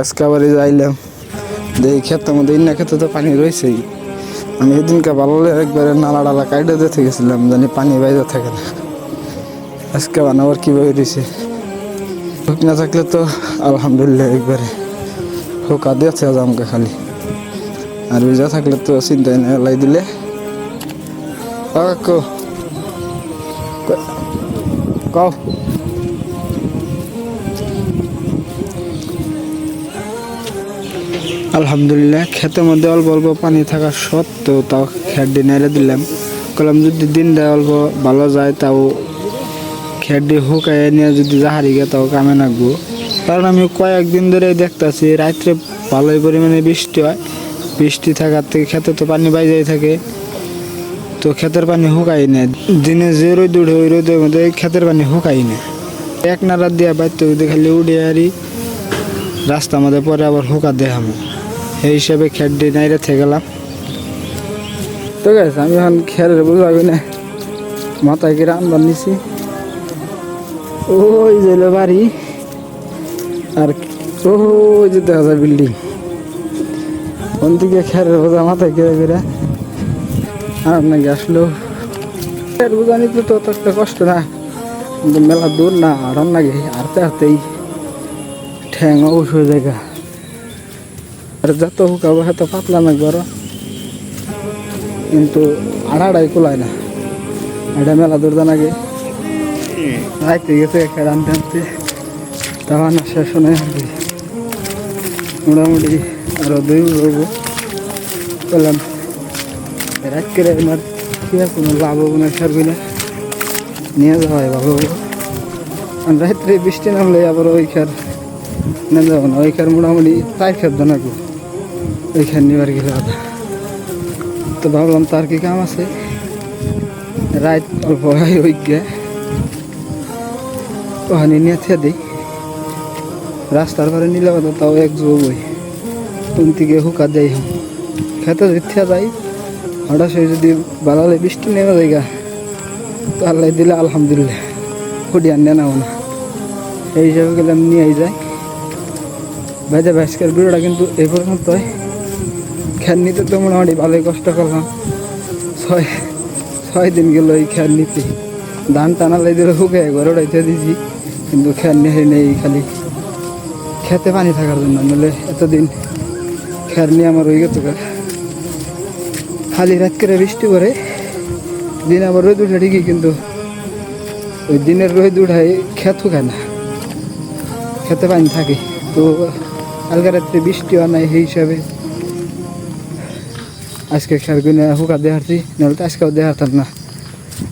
আজকে আবার যাইলাম দেখি ক্ষেতের মধ্যে ইন্না ক্ষেতে তো পানি রয়েছেই। আমি এদিনকে ভালো একবারে নালা ডালা কাইডে দিতে গেছিলাম জানি পানি বাইরে থাকে না। আজকে বানাবার কীভাবে রয়েছে হোক না থাকলে তো আলহামদুলিল্লাহ একবারে হোকা দিয়েছে আজ আমাকে খালি। আর ভিজা থাকলে তো চিন্তাই নেই লাই দিলে কও আলহামদুলিল্লাহ ক্ষেতের মধ্যে অল্প অল্প পানি থাকা সত্ত্বেও তাও খেয়ারডি নেড়ে দিলাম। কলাম যদি দিন দেয় অল্প ভালো যায় তাও খেয়ারডি হুকায় নিয়ে যদি জাহারি গে তাও কামে নাকবো। কারণ আমি কয়েকদিন ধরে দেখতেছি রাত্রে ভালোই পরিমাণে বৃষ্টি হয়। বৃষ্টি থাকার থেকে ক্ষেতে তো পানি বাইরেই থাকে, তো ক্ষেতের পানি হুকাই নেয়। দিনে যে রোদ উঠে ওই রোদের মধ্যে ক্ষেতের পানি হুকাই নেয়। এক নাড়া দিয়া বাইতে খালি উড়ে আরি রাস্তার মধ্যে পরে আবার হুকা দেখাম। সেই হিসাবে খেয়ারডি নাইরে থেকে গেলাম। তো গেছে আমি এখন খেয়ারের বুঝাবি না মাথায় কি রান্নার নিছি। ওই যেল বাড়ি আর ওই যে দেখা যায় বিল্ডিং। কোন দিকে খেয়ারের বোঝা মাথায় কেড়ে কেড়ে আর নাকি আসলেও খেয়ার বোঝা নিতে তো অত একটা কষ্ট না, কিন্তু মেলা দূর না আরাম লাগে হারতে হারতেই ঠ্যাং অবশ্য হয়ে জায়গা। আর যত হুকাবো এত পাতলা না বড়, কিন্তু আড়াআড়াই কুলায় না। এটা মেলা দূর জানাগে রাইতে গেছে খেয়ে আনতে আনতে তাও না শেষ নয় আর কি। মোটামুটি আরো 2 রবো বললাম রাত করে আমার কি কোনো লাভ হবো না, সারবি না নিয়ে যাওয়াই ভালো হবো। আর রাত্রে বৃষ্টি নামলে আবার ওই খের নিয়ে যাবো না। ওই খের মোটামুটি 4 খের জানাবো ওই খের নেবার গেলে আদা। তো ভাবলাম তার কি কাম আছে, রাত অল্প ওই গে ওখানে নিয়ে থে দিই। রাস্তার পরে নিলে কথা তাও এক বই কোন থেকে হুকা দেয় খেতে যদি থে যাই হঠাৎ যদি বাড়ালে বৃষ্টি নেমে যায় তো আল্লাহ দিলে আলহামদুলিল্লাহ হুডি আর নেনাও না। এই হিসাবে গেলে আমি নিয়েই যাই। ভাইজা আজকের ভিডিওটা কিন্তু এই পর্যন্তই। খেয়ার নিতে তো মোটামুটি ভালোই কষ্ট করলাম। 6 দিন গেল এই খেয়ার নিতে। ধান টানালাই দিলে হুকে ঘরে উড়াইতে দিয়েছি, কিন্তু খেয়ার নেই নেই খালি খেতে পানি থাকার জন্য। নাহলে এতদিন খেয়ার নিয়ে আমার হয়ে গেছে খালি রাত করে বৃষ্টি করে দিন আবার রোদ উঠে ঠিকই, কিন্তু ওই দিনের রোদ উঠায় খেত হুকায় না, খেতে পানি থাকে। তো কালকে রাত্রে বৃষ্টি হয় নাই, সেই হিসাবে আজকে খেয়ার গুনে হুকা দেখাচ্ছি, নাহলে তো আজকেও দেখাতাম না।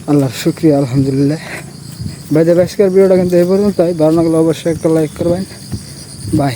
আল্লাহর শুক্রিয়া আলহামদুলিল্লাহ। ভাই আজকের ভিডিওটা কিন্তু এই পর্যন্ত। ভালো লাগলে অবশ্যই একটা লাইক করবেন। বাই।